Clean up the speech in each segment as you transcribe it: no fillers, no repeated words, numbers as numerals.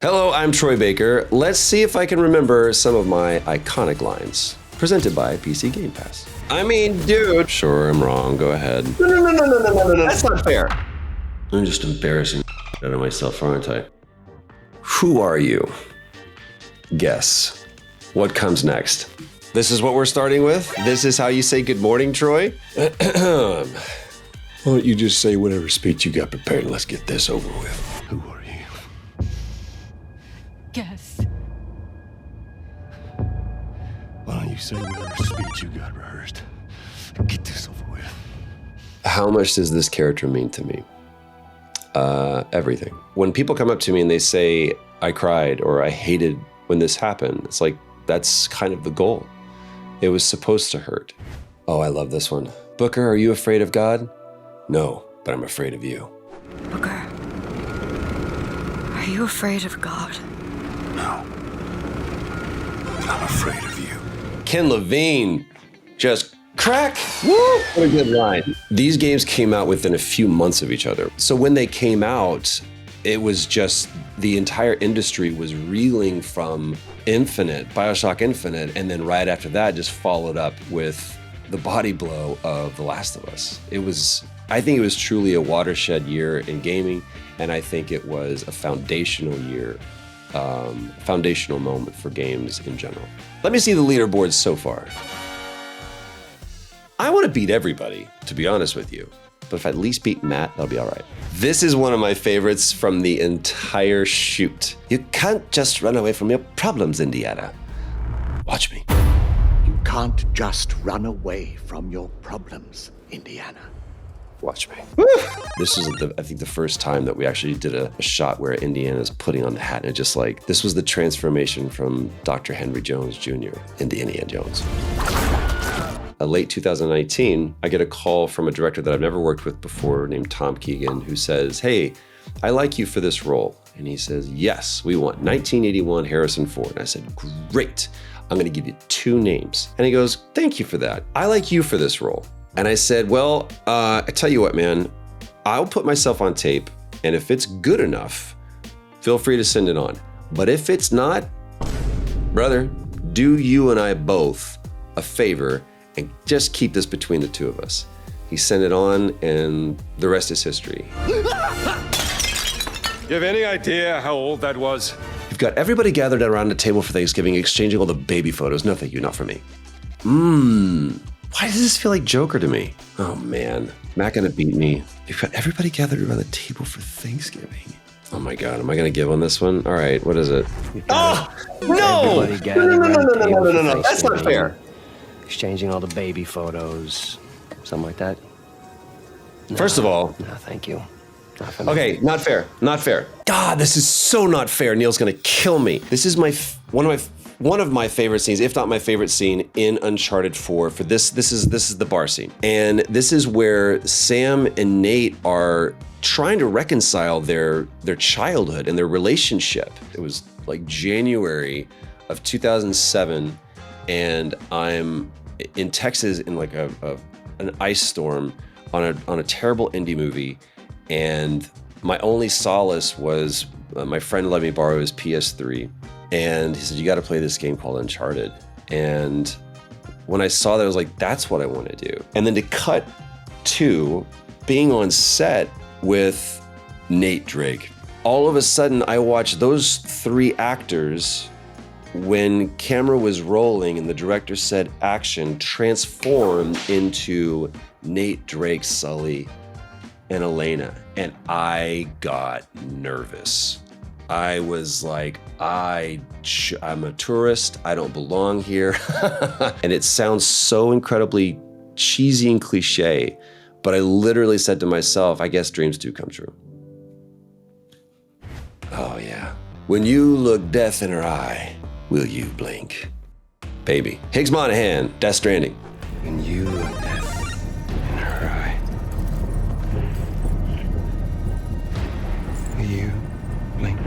Hello, I'm Troy Baker. Let's see if I can remember some of my iconic lines. Presented by PC Game Pass. I mean, dude. Sure, I'm wrong. Go ahead. No. That's not fair. I'm just embarrassing out of myself, aren't I? Who are you? Guess. What comes next? This is what we're starting with? This is how you say good morning, Troy? Why don't you just say whatever speech you got prepared and let's get this over with. Who are you? Guess. Why don't you say whatever speech you got rehearsed and get this over with? How much does this character mean to me? Everything. When people come up to me and they say, I cried or I hated when this happened, it's like, that's kind of the goal. It was supposed to hurt. Oh, I love this one. Booker, are you afraid of God? No, but I'm afraid of you. Booker, are you afraid of God? No. I'm afraid of you. Ken Levine, just crack. Woo! What a good line. These games came out within a few months of each other. So when they came out, it was just the entire industry was reeling from Infinite, Bioshock Infinite, and then right after that just followed up with the body blow of The Last of Us. I think it was truly a watershed year in gaming, and I think it was a foundational year, foundational moment for games in general. Let me see the leaderboards so far. I want to beat everybody, to be honest with you. But if I at least beat Matt, that'll be all right. This is one of my favorites from the entire shoot. You can't just run away from your problems, Indiana. Watch me. You can't just run away from your problems, Indiana. Watch me. Woo! This is, I think, the first time that we actually did a shot where Indiana's putting on the hat. And it just like, this was the transformation from Dr. Henry Jones Jr. into Indiana Jones. Late 2019, I get a call from a director that I've never worked with before named Tom Keegan, who says, hey, I like you for this role. And he says, yes, we want 1981 Harrison Ford. And I said, great. I'm going to give you 2 names. And he goes, thank you for that. I like you for this role. And I said, well, I tell you what, man, I'll put myself on tape. And if it's good enough, feel free to send it on. But if it's not, brother, do you and I both a favor and just keep this between the two of us. He sent it on, and the rest is history. You have any idea how old that was? You've got everybody gathered around the table for Thanksgiving, exchanging all the baby photos. No, thank you, not for me. Why does this feel like Joker to me? Oh man, Matt gonna beat me. You've got everybody gathered around the table for Thanksgiving. Oh my God, am I gonna give on this one? All right, what is it? Oh, no! No, that's not fair. Exchanging all the baby photos, something like that. No, First of all, no, thank you. Okay, not fair. God, this is so not fair. Neil's gonna kill me. This is one of my favorite scenes, if not my favorite scene in Uncharted 4. For this is the bar scene, and this is where Sam and Nate are trying to reconcile their childhood and their relationship. It was like January of 2007, and I'm in Texas in like an ice storm on a terrible indie movie, and my only solace was my friend let me borrow his PS3, and he said, you got to play this game called Uncharted. And when I saw that, I was like, that's what I want to do. And then to cut to being on set with Nate Drake, all of a sudden I watched those 3 actors, when camera was rolling and the director said action, transform into Nate Drake, Sully, and Elena. And I got nervous. I was like, I'm a tourist. I don't belong here. And it sounds so incredibly cheesy and cliche, but I literally said to myself, I guess dreams do come true. Oh yeah. When you look death in her eye, will you blink? Baby. Higgs Monahan, Death Stranding. When you look death in her eye, will you blink?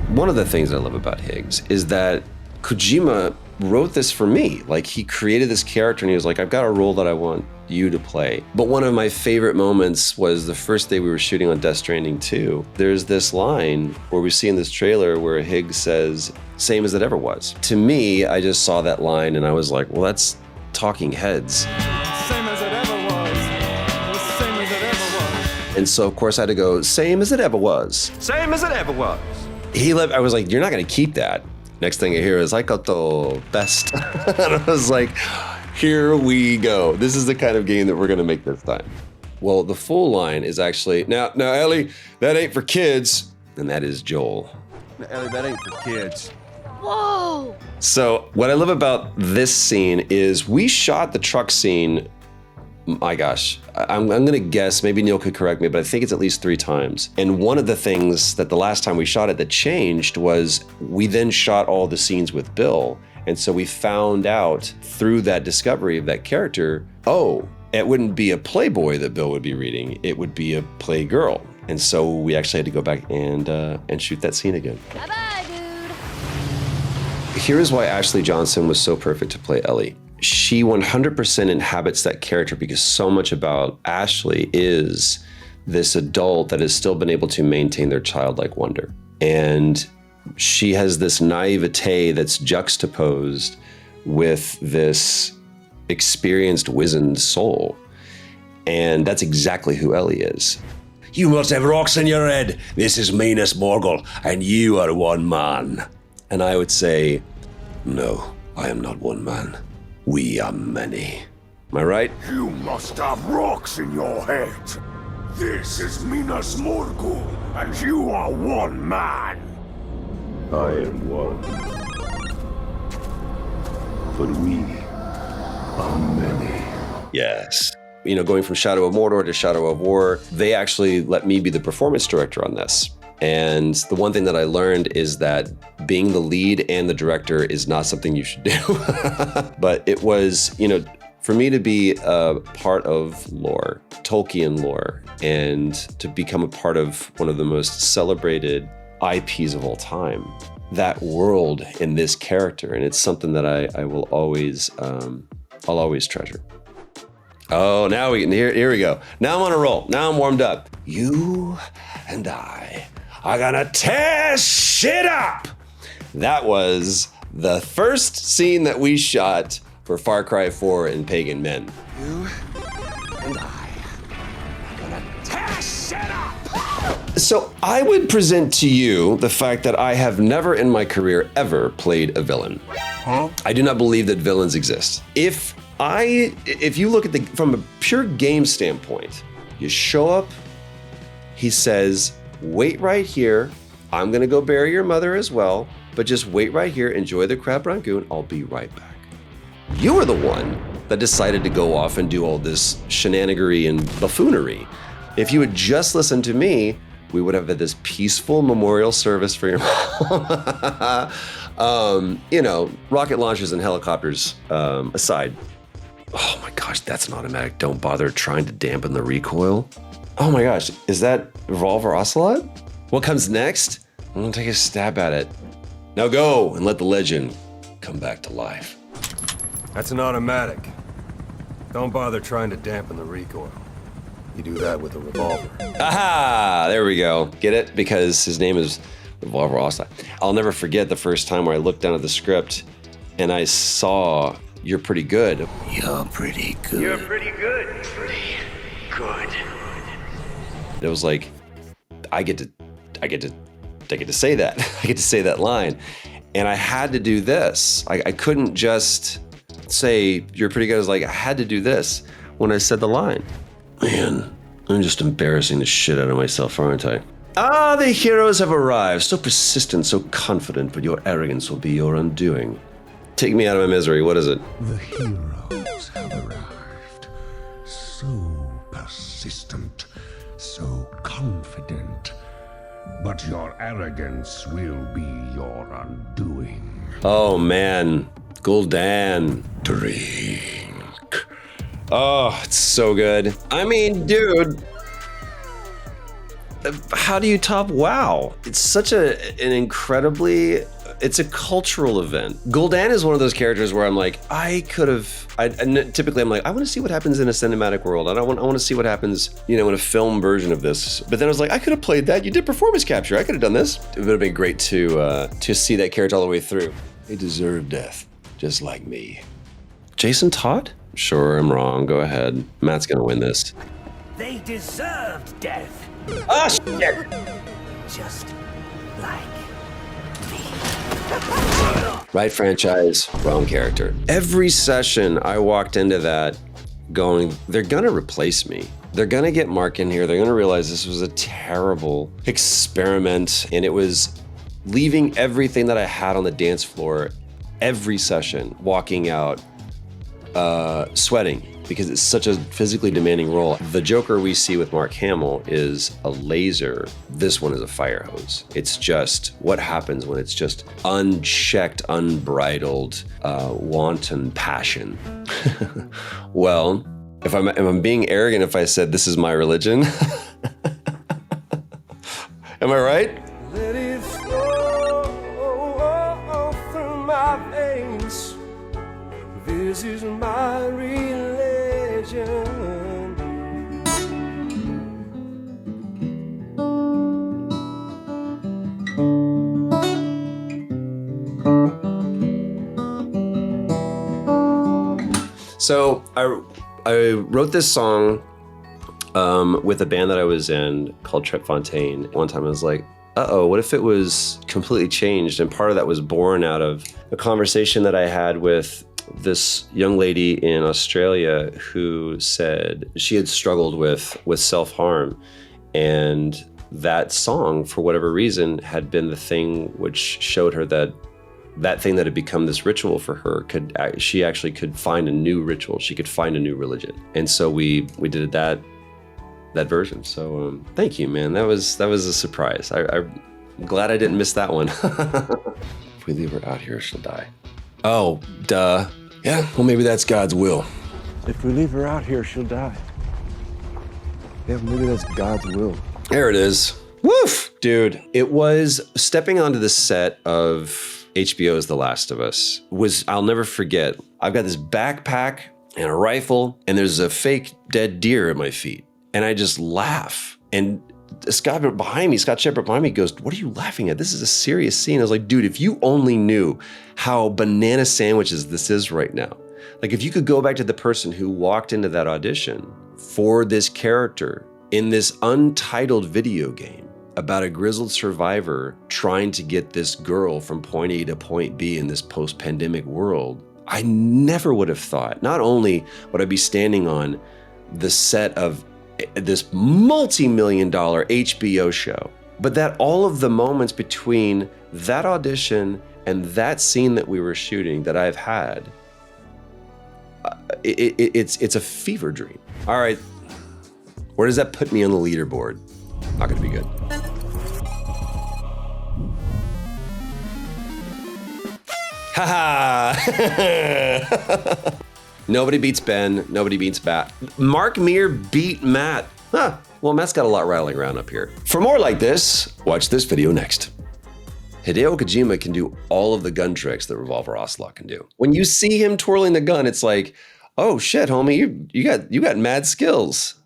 One of the things I love about Higgs is that Kojima wrote this for me. Like, he created this character and he was like, I've got a role that I want you to play. But one of my favorite moments was the first day we were shooting on Death Stranding 2. There's this line where we see in this trailer where Higgs says, same as it ever was. To me, I just saw that line and I was like, well, that's Talking Heads. Same as it ever was. Same as it ever was. And so, of course, I had to go, same as it ever was. Same as it ever was. I was like, you're not gonna keep that. Next thing I hear is, I got the best. And I was like, here we go. This is the kind of game that we're gonna make this time. Well, the full line is actually, now Ellie, that ain't for kids. And that is Joel. Now, Ellie, that ain't for kids. Whoa! So what I love about this scene is we shot the truck scene, my gosh, I'm gonna guess, maybe Neil could correct me, but I think it's at least 3 times. And one of the things that the last time we shot it that changed was we then shot all the scenes with Bill. And so we found out through that discovery of that character, oh, it wouldn't be a Playboy that Bill would be reading, it would be a Playgirl. And so we actually had to go back and shoot that scene again. Bye-bye, dude. Here's why Ashley Johnson was so perfect to play Ellie. She 100% inhabits that character because so much about Ashley is this adult that has still been able to maintain their childlike wonder. And she has this naivete that's juxtaposed with this experienced, wizened soul. And that's exactly who Ellie is. You must have rocks in your head. This is Minas Morgul, and you are one man. And I would say, no, I am not one man. We are many. Am I right? You must have rocks in your head. This is Minas Morgul, and you are one man. I am one. But we are many. Yes. You know, going from Shadow of Mordor to Shadow of War, they actually let me be the performance director on this. And the one thing that I learned is that being the lead and the director is not something you should do. But it was, you know, for me to be a part of lore, Tolkien lore, and to become a part of one of the most celebrated IPs of all time, that world and this character, and it's something that I will always, I'll always treasure. Oh, now here we go. Now I'm on a roll. Now I'm warmed up. You and I are gonna tear shit up. That was the first scene that we shot for Far Cry 4 and Pagan Men. You and I are gonna tear shit up. So I would present to you the fact that I have never in my career ever played a villain. Huh? I do not believe that villains exist. If you look at from a pure game standpoint, you show up, he says, wait right here. I'm gonna go bury your mother as well, but just wait right here, enjoy the crab rangoon, I'll be right back. You were the one that decided to go off and do all this shenanigery and buffoonery. If you had just listened to me, we would have had this peaceful memorial service for your mom. You know, rocket launchers and helicopters aside. Oh my gosh, that's an automatic. Don't bother trying to dampen the recoil. Oh my gosh, is that Revolver Ocelot? What comes next? I'm gonna take a stab at it. Now go and let the legend come back to life. That's an automatic. Don't bother trying to dampen the recoil. You do that with a revolver. Aha! There we go. Get it? Because his name is Revolver Ocelot. I'll never forget the first time where I looked down at the script and I saw you're pretty good. You're pretty good. You're pretty good. Pretty good. It was like, I get to say that. I get to say that line. And I had to do this. I couldn't just say, you're pretty good. I was like, I had to do this when I said the line. Man, I'm just embarrassing the shit out of myself, aren't I? Ah, the heroes have arrived. So persistent, so confident, but your arrogance will be your undoing. Take me out of my misery. What is it? The heroes have arrived. So persistent, so confident. But your arrogance will be your undoing. Oh man, Gul'dan. Drink. Oh, it's so good. I mean, dude, how do you top WoW? It's such an incredibly it's a cultural event. Gul'dan is one of those characters where I'm like, typically I'm like, I want to see what happens in a cinematic world. I want to see what happens, in a film version of this. But then I was like, I could have played that. You did performance capture. I could have done this. It would have been great to see that character all the way through. They deserve death, just like me. Jason Todd? Sure, I'm wrong. Go ahead. Matt's gonna win this. They deserved death. Ah, shit! Just like me. Right franchise, wrong character. Every session I walked into that going, they're gonna replace me. They're gonna get Mark in here. They're gonna realize this was a terrible experiment, and it was leaving everything that I had on the dance floor every session, walking out sweating, because it's such a physically demanding role. The Joker we see with Mark Hamill is a laser. This one is a fire hose. It's just what happens when it's just unchecked, unbridled, wanton passion. Well, if I'm being arrogant if I said this is my religion, am I right? Let it flow through my veins. This is my religion. So I wrote this song with a band that I was in called Trip Fontaine. One time I was like, uh-oh, what if it was completely changed? And part of that was born out of a conversation that I had with this young lady in Australia who said she had struggled with self-harm, and that song, for whatever reason, had been the thing which showed her that thing that had become this ritual for her she actually could find a new ritual. She could find a new religion. And so we did that version. So thank you, man. That was a surprise. I'm glad I didn't miss that one. If we leave her out here, she'll die. Oh, duh. Yeah, well, maybe that's God's will. If we leave her out here, she'll die. Yeah, maybe that's God's will. There it is. Woof! Dude, it was stepping onto the set of HBO's The Last of Us. I'll never forget. I've got this backpack and a rifle, and there's a fake dead deer at my feet. And I just laugh. And Scott Shepard behind me goes, what are you laughing at? This is a serious scene. I was like, dude, if you only knew how banana sandwiches this is right now. Like, if you could go back to the person who walked into that audition for this character in this untitled video game about a grizzled survivor trying to get this girl from point A to point B in this post-pandemic world, I never would have thought, not only would I be standing on the set of this multi-million-dollar HBO show, but that all of the moments between that audition and that scene that we were shooting that I've had, it's a fever dream. All right, where does that put me on the leaderboard? Not gonna be good. Ha ha! Nobody beats Ben. Nobody beats Matt. Mark Meer beat Matt. Huh. Well, Matt's got a lot rattling around up here. For more like this, watch this video next. Hideo Kojima can do all of the gun tricks that Revolver Ocelot can do. When you see him twirling the gun, it's like, oh shit, homie, you got mad skills.